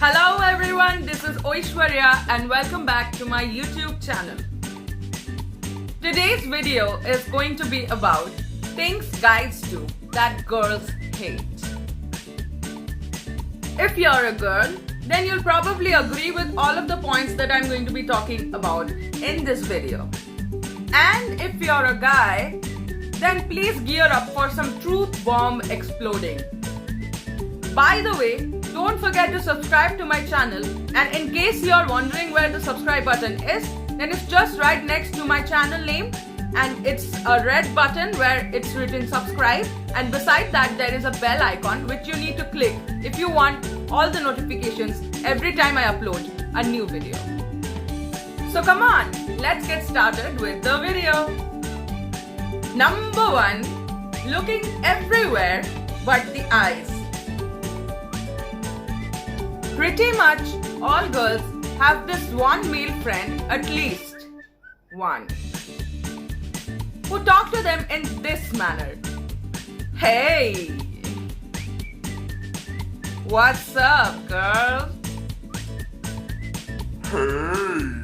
Hello everyone, this is Oishwarya and welcome back to my YouTube channel. Today's video is going to be about things guys do that girls hate. If you're a girl, then you'll probably agree with all of the points that I'm going to be talking about in this video. And if you're a guy, then please gear up for some truth bomb exploding. By the way, don't forget to subscribe to my channel, and in case you're wondering where the subscribe button is, then it's just right next to my channel name, and it's a red button where it's written subscribe, and beside that there is a bell icon which you need to click if you want all the notifications every time I upload a new video. So come on, let's get started with the video. Number 1. Looking everywhere but the eyes. Pretty much all girls have this one male friend, at least one, who talk to them in this manner. Hey! What's up, girl? Hey!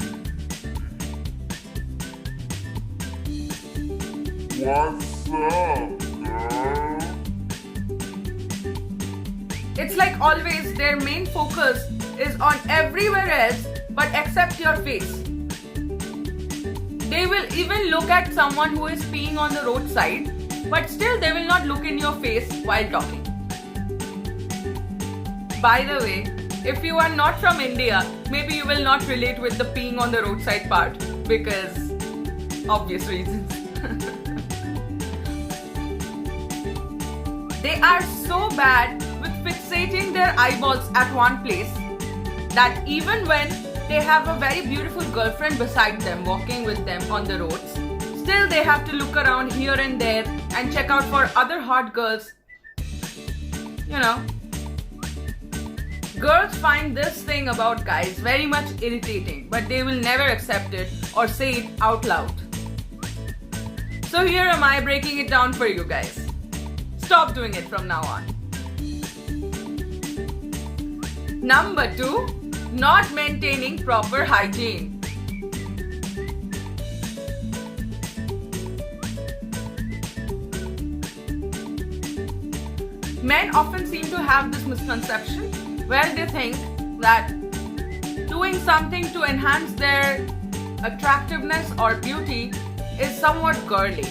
What's up, girl? It's like always their main focus is on everywhere else but except your face. They will even look at someone who is peeing on the roadside, but still they will not look in your face while talking. By the way, if you are not from India, maybe you will not relate with the peeing on the roadside part because obvious reasons. They are so bad with fixating their eyeballs at one place that even when they have a very beautiful girlfriend beside them walking with them on the roads, still they have to look around here and there and check out for other hot girls. You know, girls find this thing about guys very much irritating, but they will never accept it or say it out loud. So here am I breaking it down for you guys. Stop doing it from now on. Number 2. Not maintaining proper hygiene. Men often seem to have this misconception where they think that doing something to enhance their attractiveness or beauty is somewhat girly.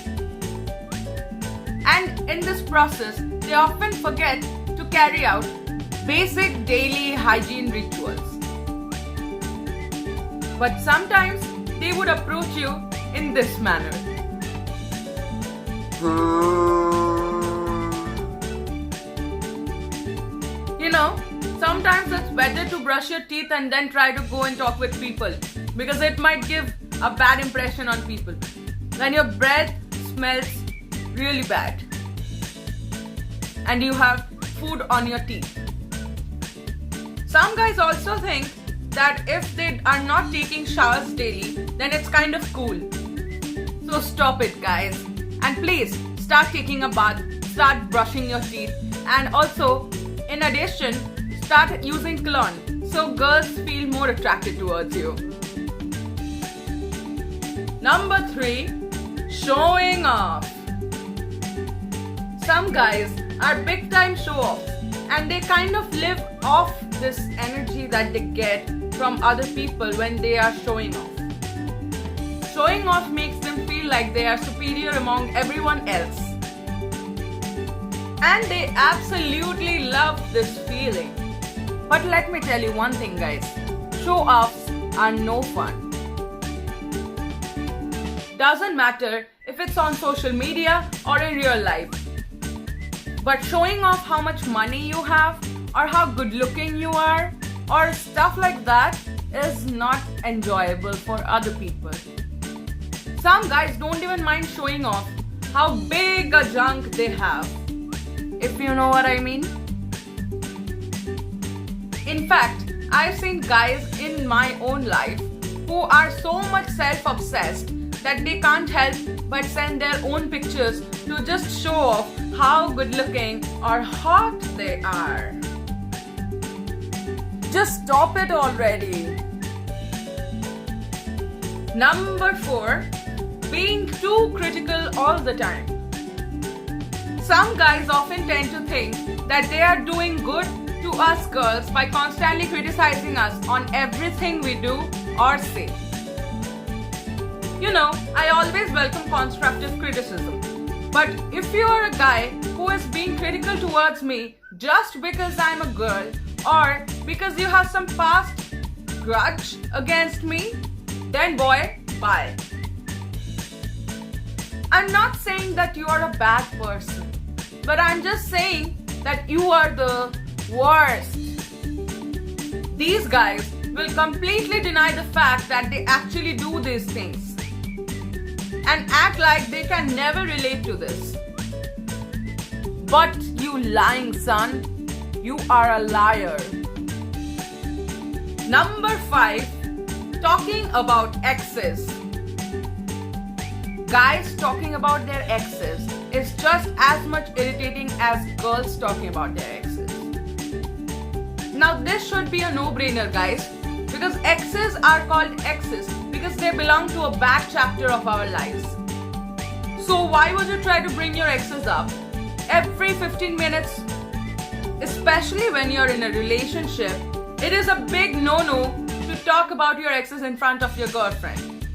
And in this process, they often forget to carry out basic daily hygiene rituals. But sometimes they would approach you in this manner. You know, sometimes it's better to brush your teeth and then try to go and talk with people, because it might give a bad impression on people. When your breath smells really bad and you have food on your teeth. Some guys also think that if they are not taking showers daily, then it's kind of cool. So stop it, guys. And please start taking a bath, start brushing your teeth, and also, in addition, start using cologne so girls feel more attracted towards you. Number 3. Showing off. Some guys are big time show-offs, and they kind of live off this energy that they get from other people when they are showing off. Showing off makes them feel like they are superior among everyone else. And they absolutely love this feeling. But let me tell you one thing, guys. Show-offs are no fun. Doesn't matter if it's on social media or in real life. But showing off how much money you have, or how good looking you are, or stuff like that is not enjoyable for other people. Some guys don't even mind showing off how big a junk they have, if you know what I mean. In fact, I've seen guys in my own life who are so much self-obsessed that they can't help but send their own pictures to just show off how good looking or hot they are. Just stop it already. Number 4, being too critical all the time. Some guys often tend to think that they are doing good to us girls by constantly criticizing us on everything we do or say. You know, I always welcome constructive criticism. But if you are a guy who is being critical towards me just because I'm a girl or because you have some past grudge against me, then boy, bye. I'm not saying that you are a bad person, but I'm just saying that you are the worst. These guys will completely deny the fact that they actually do these things and act like they can never relate to this. But you lying son, you are a liar. Number 5, talking about exes. Guys talking about their exes is just as much irritating as girls talking about their exes. Now this should be a no-brainer, guys, because exes are called exes because they belong to a bad chapter of our lives. So why would you try to bring your exes up every 15 minutes? Especially when you're in a relationship, it is a big no-no to talk about your exes in front of your girlfriend.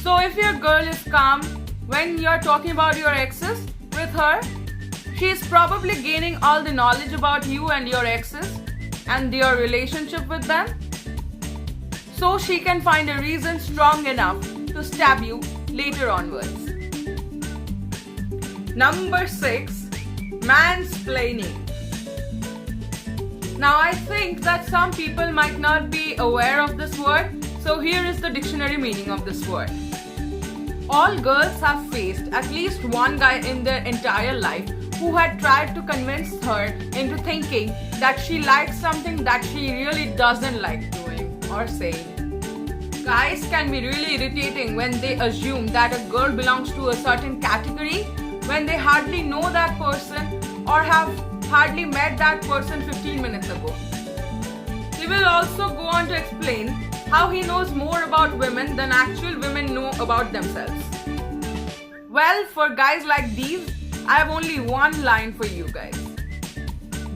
So if your girl is calm when you're talking about your exes with her, she is probably gaining all the knowledge about you and your exes and your relationship with them. So she can find a reason strong enough to stab you later onwards. Number 6, mansplaining. Now I think that some people might not be aware of this word, so here is the dictionary meaning of this word. All girls have faced at least one guy in their entire life who had tried to convince her into thinking that she likes something that she really doesn't like doing or saying. Guys can be really irritating when they assume that a girl belongs to a certain category when they hardly know that person or have hardly met that person 15 minutes ago. He will also go on to explain how he knows more about women than actual women know about themselves. Well, for guys like these, I have only one line for you guys.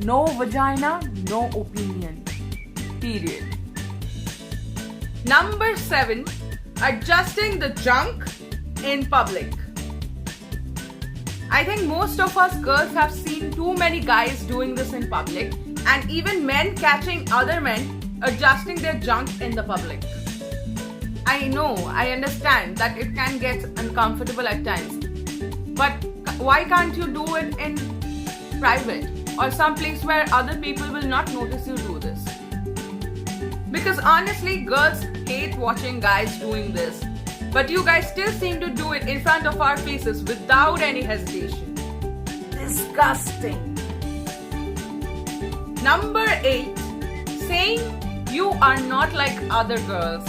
No vagina, no opinion. Period. Number 7, adjusting the junk in public. I think most of us girls have seen too many guys doing this in public and even men catching other men adjusting their junk in the public. I know, I understand that it can get uncomfortable at times, but why can't you do it in private or some place where other people will not notice you do this? Because honestly, girls hate watching guys doing this, but you guys still seem to do it in front of our faces without any hesitation. Disgusting. Number 8, saying you are not like other girls.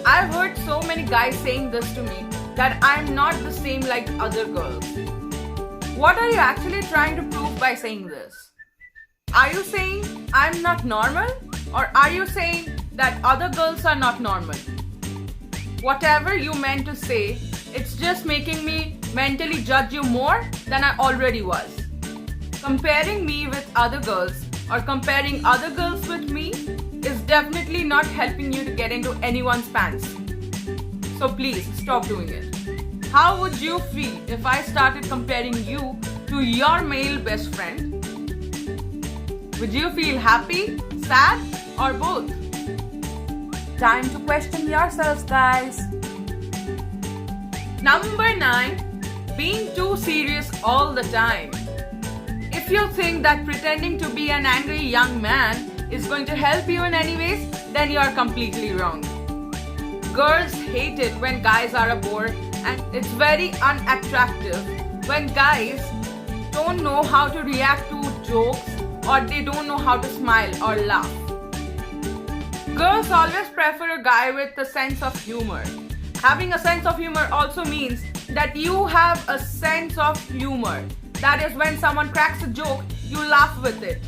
I've heard so many guys saying this to me, that I'm not the same like other girls. What are you actually trying to prove by saying this? Are you saying I'm not normal? Or are you saying that other girls are not normal? Whatever you meant to say, it's just making me mentally judge you more than I already was. Comparing me with other girls or comparing other girls with me is definitely not helping you to get into anyone's pants. So please stop doing it. How would you feel if I started comparing you to your male best friend? Would you feel happy, sad, or both? Time to question yourselves, guys. Number 9, being too serious all the time. If you think that pretending to be an angry young man is going to help you in any ways, then you are completely wrong. Girls hate it when guys are a bore, and it's very unattractive when guys don't know how to react to jokes or they don't know how to smile or laugh. Girls always prefer a guy with a sense of humor. Having a sense of humor also means that you have a sense of humor. That is, when someone cracks a joke, you laugh with it.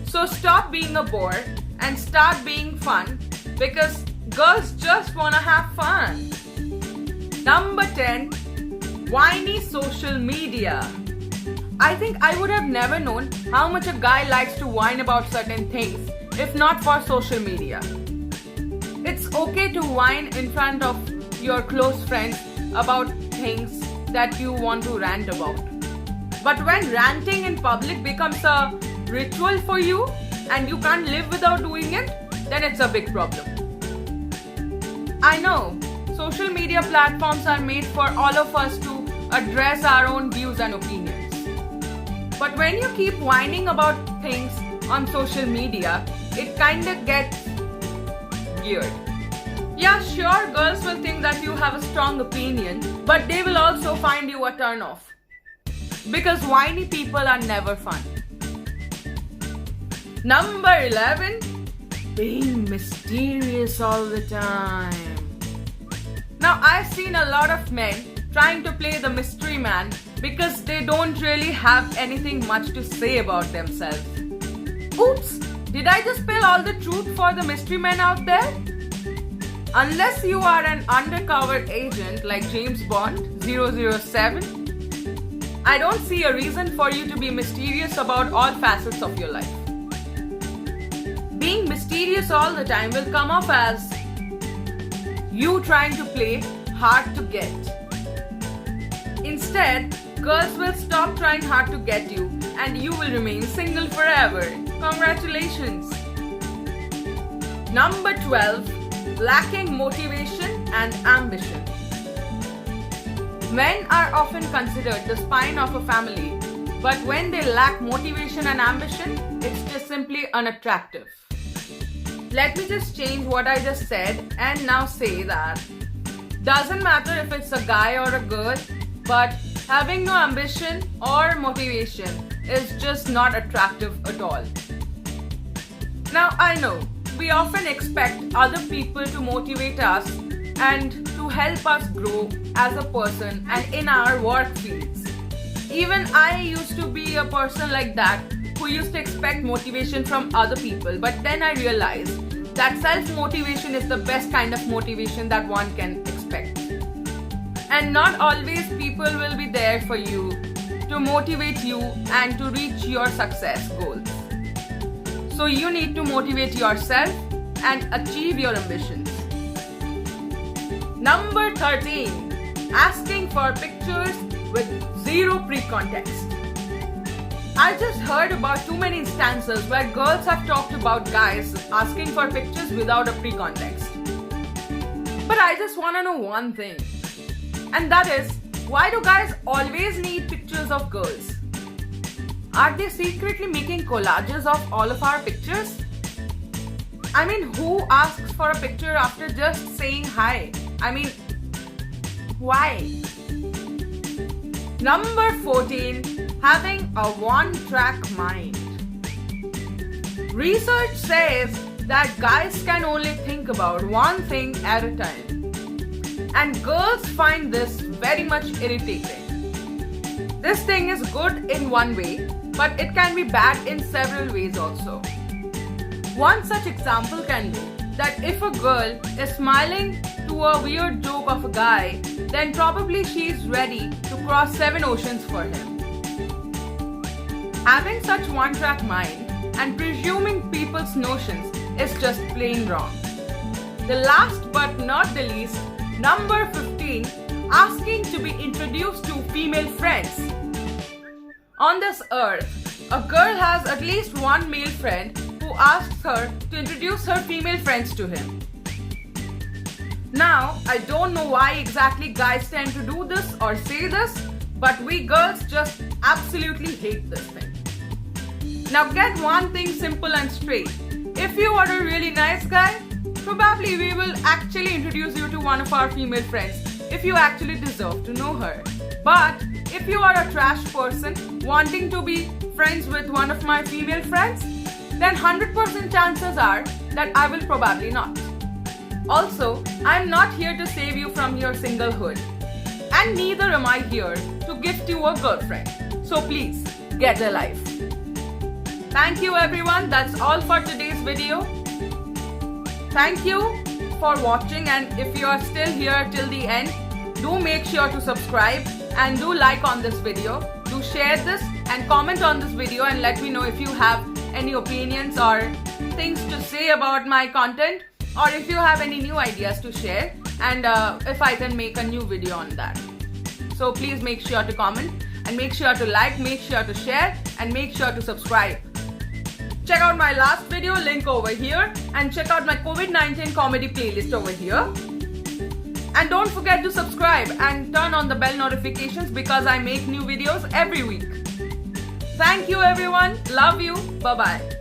So stop being a bore and start being fun because girls just wanna have fun. Number 10, whiny social media. I think I would have never known how much a guy likes to whine about certain things if not for social media. It's okay to whine in front of your close friends about things that you want to rant about. But when ranting in public becomes a ritual for you and you can't live without doing it, then it's a big problem. I know social media platforms are made for all of us to address our own views and opinions. But when you keep whining about things on social media, it kinda gets weird. Yeah, sure, girls will think that you have a strong opinion, but they will also find you a turn off. Because whiny people are never fun. Number 11, being mysterious all the time. Now, I've seen a lot of men trying to play the mystery man because they don't really have anything much to say about themselves. Oops, did I just spill all the truth for the mystery men out there? Unless you are an undercover agent like James Bond 007, I don't see a reason for you to be mysterious about all facets of your life. Being mysterious all the time will come off as you trying to play hard to get. Instead, girls will stop trying hard to get you and you will remain single forever. Congratulations! Number 12, lacking motivation and ambition. Men are often considered the spine of a family, but when they lack motivation and ambition, it's just simply unattractive. Let me just change what I just said and now say that doesn't matter if it's a guy or a girl, but having no ambition or motivation is just not attractive at all. Now I know we often expect other people to motivate us and to help us grow as a person and in our work fields. Even I used to be a person like that who used to expect motivation from other people, but then I realized that self-motivation is the best kind of motivation that one can expect. And not always people will be there for you to motivate you and to reach your success goals. So you need to motivate yourself and achieve your ambitions. Number 13, asking for pictures with zero pre-context. I just heard about too many instances where girls have talked about guys asking for pictures without a pre-context. But I just want to know one thing, and that is, why do guys always need pictures of girls? Are they secretly making collages of all of our pictures? I mean, who asks for a picture after just saying hi? I mean, why? Number 14, having a one-track mind. Research says that guys can only think about one thing at a time. And girls find this very much irritating. This thing is good in one way, but it can be bad in several ways also. One such example can be that if a girl is smiling to a weird joke of a guy, then probably she is ready to cross 7 oceans for him. Having such one-track mind and presuming people's notions is just plain wrong. The last but not the least, number 15, asking to be introduced to female friends. On this earth, a girl has at least one male friend who asks her to introduce her female friends to him. Now, I don't know why exactly guys tend to do this or say this, but we girls just absolutely hate this thing. Now get one thing simple and straight. If you are a really nice guy, probably we will actually introduce you to one of our female friends if you actually deserve to know her. But if you are a trash person wanting to be friends with one of my female friends, then 100% chances are that I will probably not. Also, I am not here to save you from your singlehood, and neither am I here to gift you a girlfriend. So please, get a life. Thank you everyone. That's all for today's video. Thank you for watching, and if you are still here till the end, do make sure to subscribe and do like on this video. Do share this and comment on this video and let me know if you have any opinions or things to say about my content, or if you have any new ideas to share, and if I can make a new video on that. So please make sure to comment and make sure to like, make sure to share, and make sure to subscribe. Check out my last video, link over here, and check out my COVID-19 comedy playlist over here. And don't forget to subscribe and turn on the bell notifications because I make new videos every week. Thank you everyone. Love you. Bye-bye.